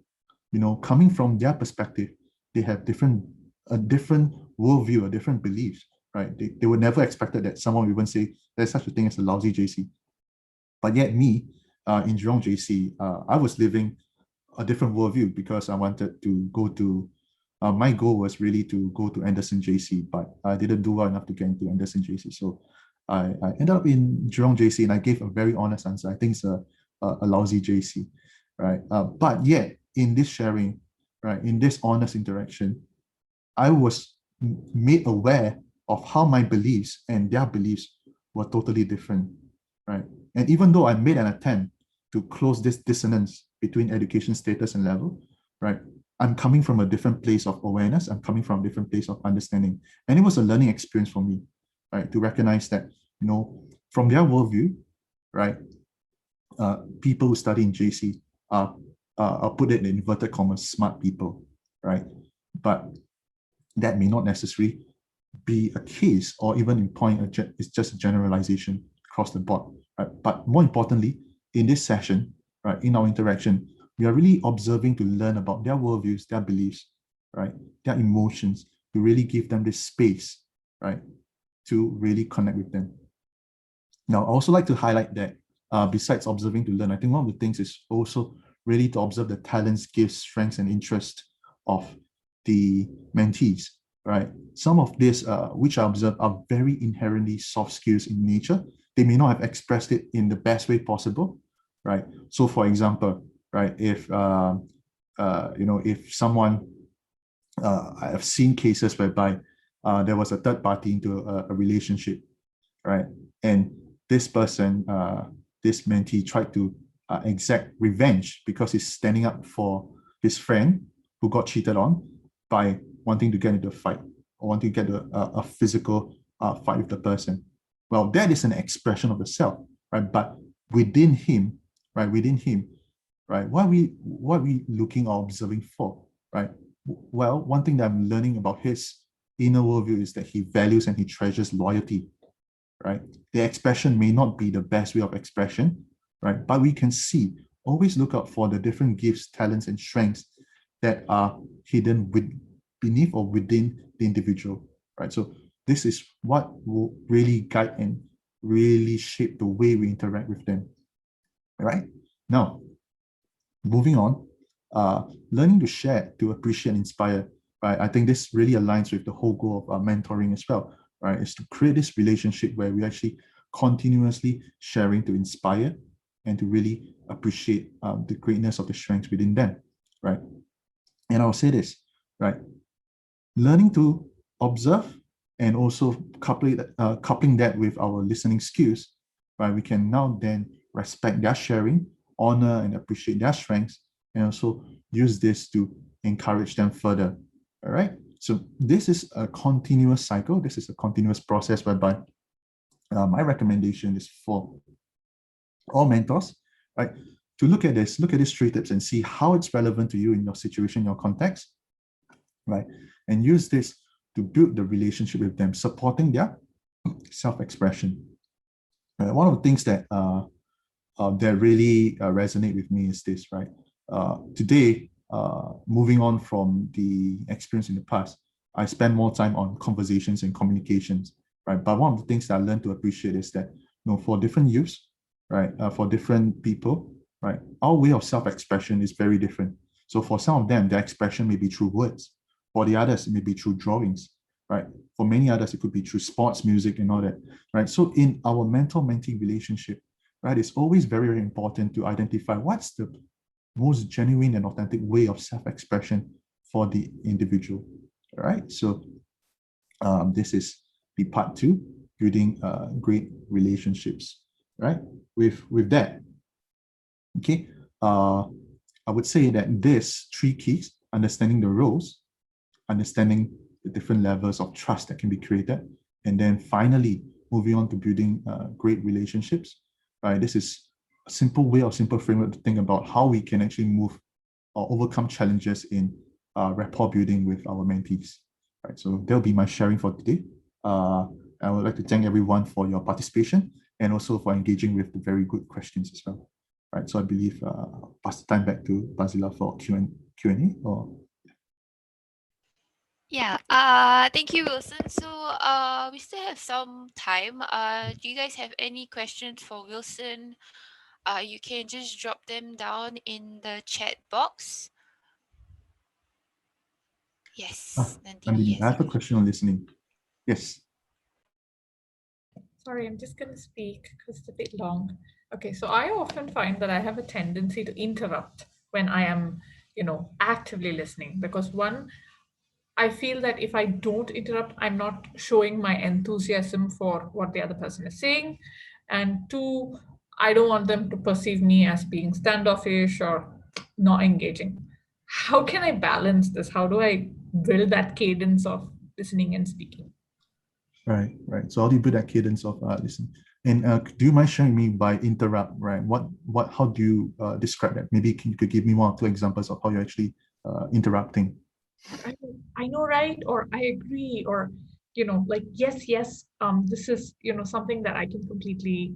coming from their perspective, they have a different worldview, a different beliefs, right? They were never expected that someone would even say there's such a thing as a lousy JC. But yet me, in Jurong JC, I was living a different worldview, because I wanted to go to, my goal was really to go to Anderson JC, but I didn't do well enough to get into Anderson JC. So I ended up in Jurong JC, and I gave a very honest answer. I think it's a lousy JC, right? But yet, in this sharing, right, in this honest interaction, I was made aware of how my beliefs and their beliefs were totally different, right? And even though I made an attempt to close this dissonance between education status and level, right, I'm coming from a different place of awareness. I'm coming from a different place of understanding. And it was a learning experience for me, right, to recognize that, from their worldview, right, people who study in JC are, I'll put it in inverted commas, smart people, right? But that may not necessarily be a case, or even in point, it's just a generalization across the board, right? But more importantly, in this session, right, in our interaction, we are really observing to learn about their worldviews, their beliefs, right, their emotions, to really give them this space, right, to really connect with them. Now, I also like to highlight that besides observing to learn, I think one of the things is also really to observe the talents, gifts, strengths, and interests of the mentees, right? Some of this, which I observe, are very inherently soft skills in nature. They may not have expressed it in the best way possible, right? So, for example, right, if if someone, I have seen cases whereby there was a third party into a relationship, right, and this person, this mentee, tried to exact revenge because he's standing up for his friend who got cheated on, by wanting to get into a fight, or wanting to get a physical fight with the person. Well, that is an expression of the self, right? But within him, right, what are we looking or observing for, right? Well, one thing that I'm learning about his inner worldview is that he values and he treasures loyalty, right? The expression may not be the best way of expression, right? But we can see, always look out for the different gifts, talents, and strengths that are hidden beneath or within the individual, right? So this is what will really guide and really shape the way we interact with them, right? Now, moving on, learning to share, to appreciate and inspire, right? I think this really aligns with the whole goal of mentoring as well, right? Is to create this relationship where we actually continuously sharing to inspire and to really appreciate the greatness of the strengths within them, right? And I'll say this, right? Learning to observe and also coupling that with our listening skills, right? We can now then respect their sharing, honor and appreciate their strengths, and also use this to encourage them further. All right. So this is a continuous cycle. This is a continuous process whereby my recommendation is for all mentors, right, to look at these 3 tips and see how it's relevant to you in your situation, your context, right? And use this to build the relationship with them, supporting their self-expression. One of the things that that really resonate with me is this, right? Today, moving on from the experience in the past, I spend more time on conversations and communications, right? But one of the things that I learned to appreciate is that, for different youths, right, for different people, right, our way of self-expression is very different. So for some of them, their expression may be through words. For the others, it may be through drawings, right? For many others, it could be through sports, music, and all that, right? So in our mentor-mentee relationship, right, it's always very, very important to identify what's the most genuine and authentic way of self-expression for the individual, right? So this is the part 2, building great relationships, right? With that, okay, I would say that this 3 keys: understanding the roles, understanding the different levels of trust that can be created, and then finally moving on to building great relationships, right? This is a simple way or simple framework to think about how we can actually move or overcome challenges in rapport building with our mentees, right? So that'll be my sharing for today. I would like to thank everyone for your participation and also for engaging with the very good questions as well, right? So I believe I'll pass the time back to Basila for Q&A or Yeah, thank you, Wilson. So, we still have some time. Do you guys have any questions for Wilson? You can just drop them down in the chat box. Yes, Nandini, Nandini, I yes. have a question on listening. Yes. Sorry, I'm just going to speak because it's a bit long. Okay, so I often find that I have a tendency to interrupt when I am, actively listening, because one, I feel that if I don't interrupt, I'm not showing my enthusiasm for what the other person is saying. And two, I don't want them to perceive me as being standoffish or not engaging. How can I balance this? How do I build that cadence of listening and speaking? Right. So how do you build that cadence of listening? And do you mind sharing me by interrupt, right? How do you describe that? Maybe you could give me 1 or 2 examples of how you're actually interrupting. I know, right? Or I agree, or like yes, this is something that I can completely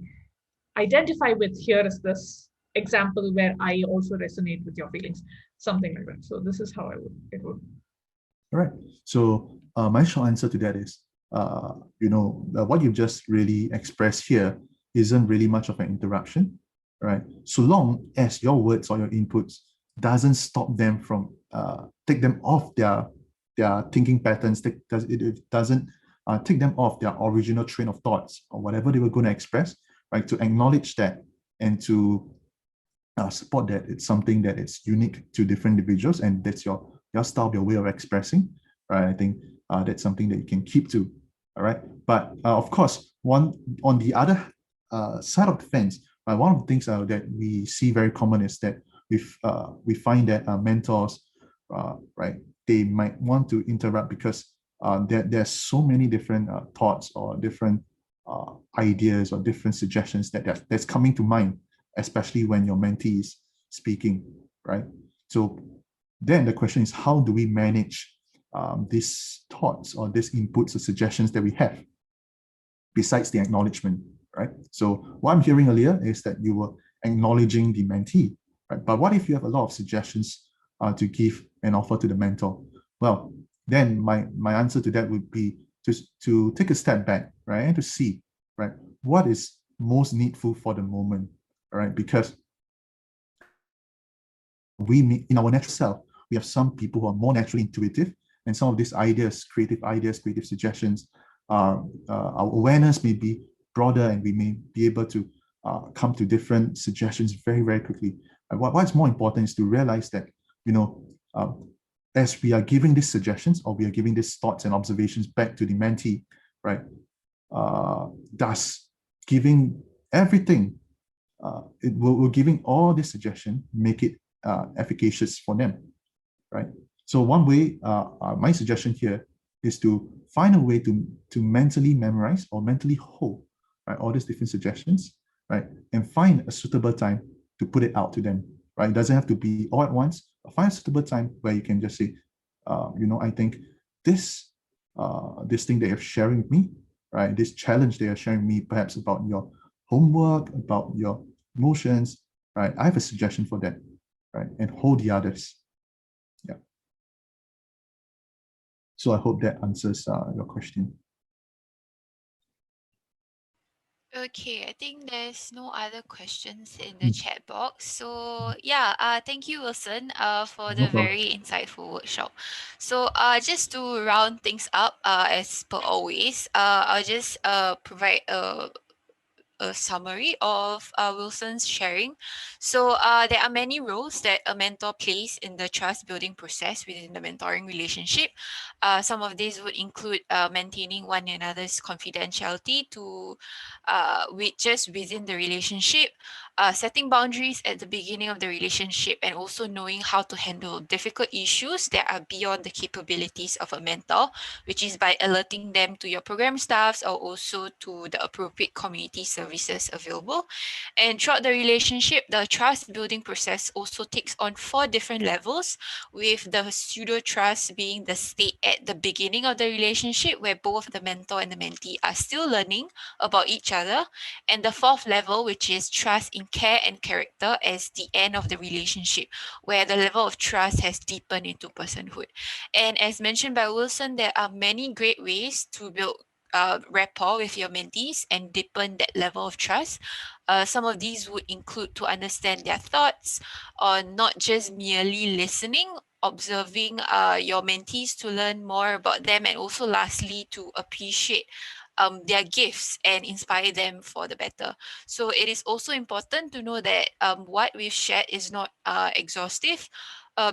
identify with. Here is this example where I also resonate with your feelings, something like that. So this is how it would. All right. So my short answer to that is, what you've just really expressed here isn't really much of an interruption, right? So long as your words or your inputs doesn't stop them from take them off their thinking patterns. It doesn't take them off their original train of thoughts or whatever they were going to express, right? To acknowledge that and to support that it's something that is unique to different individuals, and that's your style, your way of expressing, right? I think that's something that you can keep to, all right? But of course, on the other side of the fence, one of the things that we see very common is that we find that mentors, right, they might want to interrupt because there's so many different thoughts or different ideas or different suggestions that's coming to mind, especially when your mentee is speaking, right? So then the question is, how do we manage these thoughts or these inputs or suggestions that we have besides the acknowledgement, right? So what I'm hearing earlier is that you were acknowledging the mentee, right? But what if you have a lot of suggestions to give and offer to the mentor? Well, then my answer to that would be to take a step back, right, and to see, right, what is most needful for the moment, right? Because in our natural self, we have some people who are more naturally intuitive, and some of these creative suggestions, our awareness may be broader, and we may be able to come to different suggestions very, very quickly. What's more important is to realize that, as we are giving these suggestions or we are giving these thoughts and observations back to the mentee, right? Thus, giving everything, we're giving all this suggestion, make it efficacious for them, right? So one way, my suggestion here is to find a way to mentally memorize or mentally hold, right, all these different suggestions, right, and find a suitable time to put it out to them, right? It doesn't have to be all at once. Find a suitable time where you can just say, I think this this thing that you're sharing with me, right, this challenge that you're sharing with me, perhaps about your homework, about your emotions, right, I have a suggestion for that, right, and hold the others. Yeah. So I hope that answers your question. Okay, I think there's no other questions in the chat box. So yeah, thank you, Wilson, for the very insightful workshop. So just to round things up, as per always, I'll just provide a summary of Wilson's sharing. So there are many roles that a mentor plays in the trust building process within the mentoring relationship. Some of these would include maintaining one another's confidentiality to just within the relationship, setting boundaries at the beginning of the relationship, and also knowing how to handle difficult issues that are beyond the capabilities of a mentor, which is by alerting them to your program staffs or also to the appropriate community services available. And throughout the relationship, the trust building process also takes on 4 different levels, with the pseudo trust being the state at the beginning of the relationship where both the mentor and the mentee are still learning about each other, and the 4th level, which is trust in care and character, as the end of the relationship where the level of trust has deepened into personhood. And as mentioned by Wilson, there are many great ways to build rapport with your mentees and deepen that level of trust. Some of these would include to understand their thoughts, or not just merely listening, observing your mentees to learn more about them, and also lastly to appreciate their gifts and inspire them for the better. So it is also important to know that what we've shared is not exhaustive.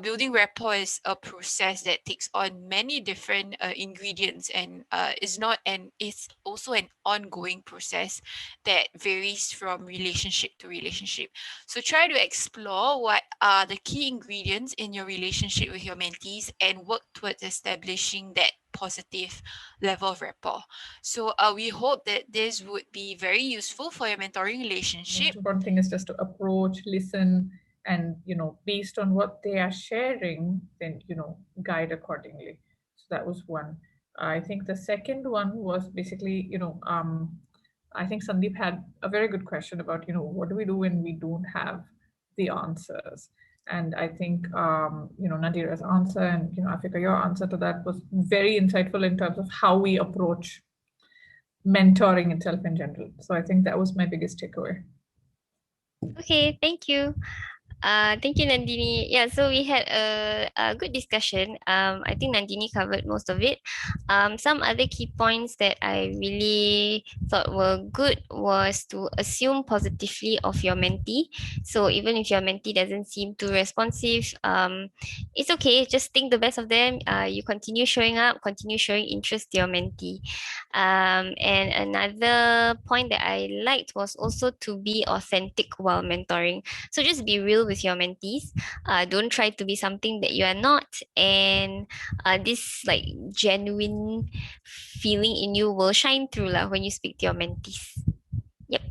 Building rapport is a process that takes on many different ingredients, and it's also an ongoing process that varies from relationship to relationship. So try to explore what are the key ingredients in your relationship with your mentees and work towards establishing that positive level of rapport. So we hope that this would be very useful for your mentoring relationship. Most important thing is just to approach, listen, and based on what they are sharing, then guide accordingly. So that was one. I think the second one was basically I think Sandeep had a very good question about what do we do when we don't have the answers. And I think Nadira's answer and Africa, your answer to that was very insightful in terms of how we approach mentoring itself in general. So I think that was my biggest takeaway. Okay, thank you. Thank you, Nandini. Yeah, so we had a good discussion. I think Nandini covered most of it. Some other key points that I really thought were good was to assume positively of your mentee. So even if your mentee doesn't seem too responsive, it's okay. Just think the best of them. You continue showing up, continue showing interest to your mentee. And another point that I liked was also to be authentic while mentoring. So just be real with your mentees. Don't try to be something that you are not. And this like genuine feeling in you will shine through when you speak to your mentees. Yep.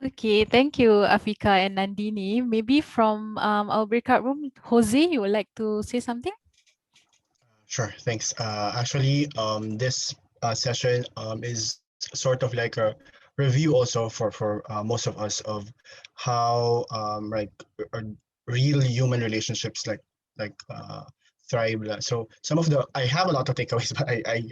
Okay, thank you, Afika and Nandini. Maybe from our breakout room, Jose, you would like to say something? Sure, thanks. Actually, this session is sort of like a review also for most of us of how real human relationships thrive. So some of I have a lot of takeaways, but I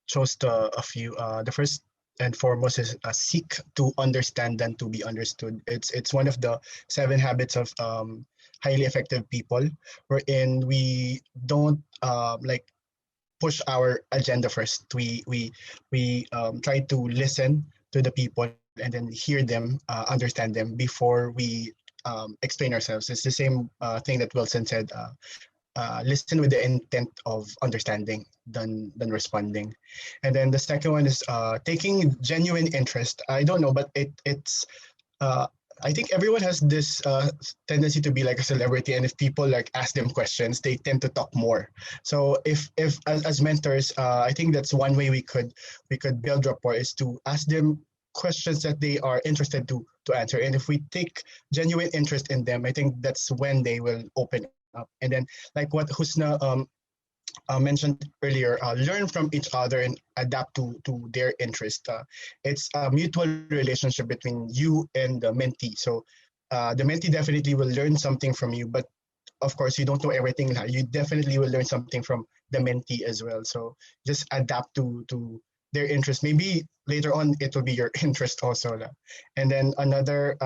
chose a few. The first and foremost is seek to understand than to be understood. It's one of the 7 habits of highly effective people, wherein we don't push our agenda first. We try to listen to the people and then hear them, understand them before we explain ourselves. It's the same thing that Wilson said. Listen with the intent of understanding than responding. And then the second one is taking genuine interest. I don't know, but it's uh, I think everyone has this tendency to be like a celebrity, and if people like ask them questions, they tend to talk more. So if as mentors, I think that's one way we could build rapport is to ask them questions that they are interested to answer. And if we take genuine interest in them, I think that's when they will open up. And then like what Husna mentioned earlier, learn from each other and adapt to their interest. It's a mutual relationship between you and the mentee. So the mentee definitely will learn something from you, but of course you don't know everything. You definitely will learn something from the mentee as well. So just adapt to their interest. Maybe later on it will be your interest also. And then another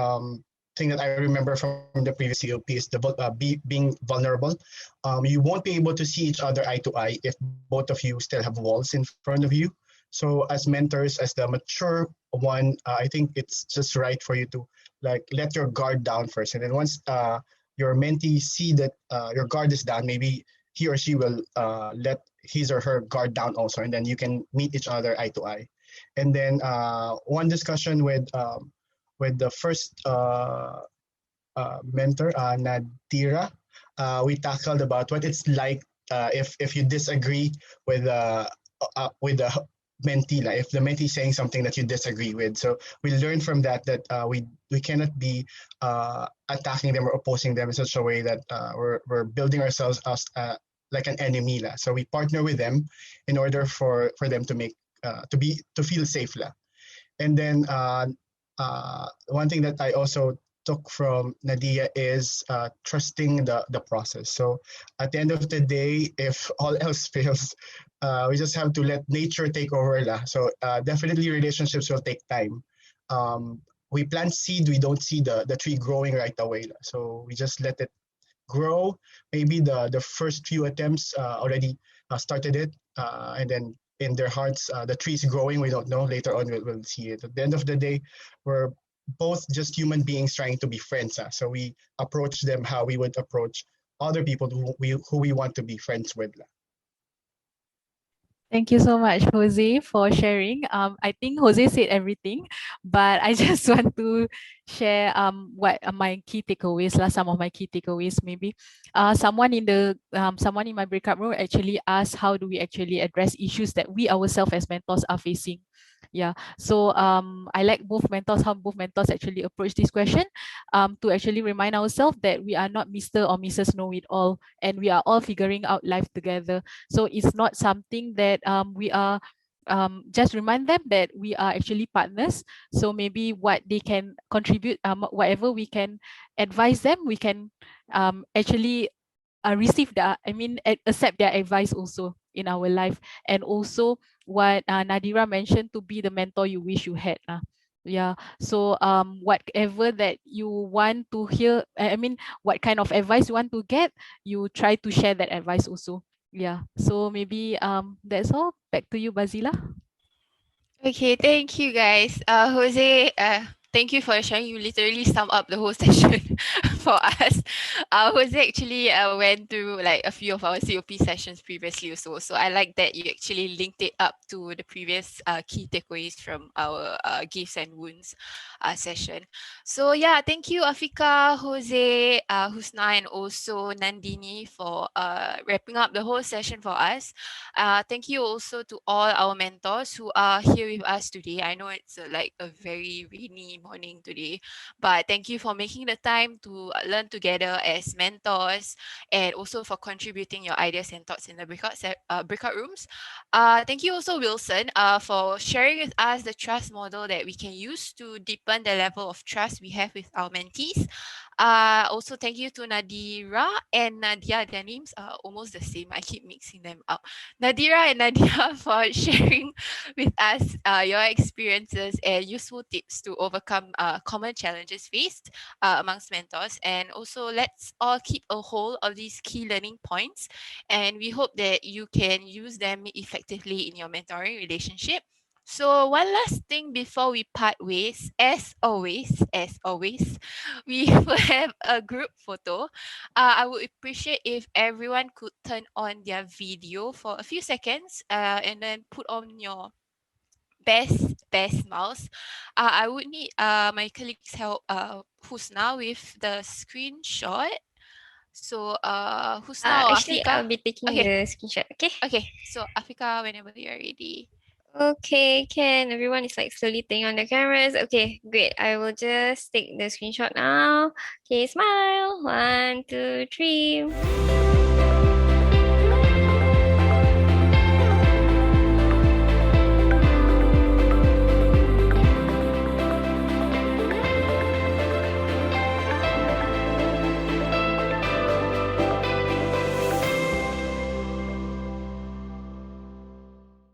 thing that I remember from the previous COP is being vulnerable. You won't be able to see each other eye to eye if both of you still have walls in front of you. So as mentors, as the mature one, I think it's just right for you to like let your guard down first, and then once your mentee see that your guard is down, maybe he or she will let his or her guard down also, and then you can meet each other eye to eye. And then one discussion with the first mentor, Nadira, we tackled about what it's like if you disagree with the mentee, like if the mentee is saying something that you disagree with. So we learned from that we cannot be attacking them or opposing them in such a way that we're building ourselves as like an enemy. So we partner with them in order for them to make to feel safe. And then one thing that I also took from Nadia is trusting the process. So at the end of the day, if all else fails, we just have to let nature take over. So definitely relationships will take time. We plant seed, we don't see the tree growing right away. So we just let it grow. Maybe the first few attempts already started it, and then in their hearts, the tree is growing. We don't know. Later on, we'll see it. At the end of the day, we're both just human beings trying to be friends. So we approach them how we would approach other people who we want to be friends with. Thank you so much, Jose, for sharing. I think Jose said everything, but I just want to share what my key takeaways, some of my key takeaways maybe. Someone in my breakout room actually asked how do we actually address issues that we ourselves as mentors are facing. Yeah, so I like how both mentors actually approach this question to actually remind ourselves that we are not Mr. or Mrs. Know-it-all, and we are all figuring out life together. So it's not something that we are just remind them that we are actually partners. So maybe what they can contribute, whatever we can advise them, we can actually accept their advice also in our life. And also what Nadira mentioned, to be the mentor you wish you had. Yeah, so whatever that you want to hear, what kind of advice you want to get, you try to share that advice also. Yeah, so maybe that's all. Back to you, Bazila. Okay, thank you guys. Jose, thank you for sharing. You literally sum up the whole session for us. Jose actually went through like a few of our COP sessions previously also. So I like that you actually linked it up to the previous key takeaways from our gifts and wounds session. So yeah, thank you Afika, Jose, Husna, and also Nandini for wrapping up the whole session for us. Thank you also to all our mentors who are here with us today. I know it's like a very rainy morning today, but thank you for making the time to learn together as mentors, and also for contributing your ideas and thoughts in the breakout rooms. Thank you also Wilson for sharing with us the trust model that we can use to deepen the level of trust we have with our mentees. Also thank you to Nadira and Nadia. Their names are almost the same. I keep mixing them up. Nadira and Nadia for sharing with us your experiences and useful tips to overcome common challenges faced amongst mentors. And also, let's all keep a hold of these key learning points. And we hope that you can use them effectively in your mentoring relationship. So one last thing before we part ways, as always, we will have a group photo. I would appreciate if everyone could turn on their video for a few seconds, and then put on your best smiles. I would need my colleagues help. Husna with the screenshot. So Husna or Actually, Afika. I'll be taking Okay. the screenshot. Okay. Okay. So Afika, whenever you're ready. Okay, can everyone is like slowly turning on their cameras. Okay, great. I will just take the screenshot now. Okay, smile. 1, 2, 3.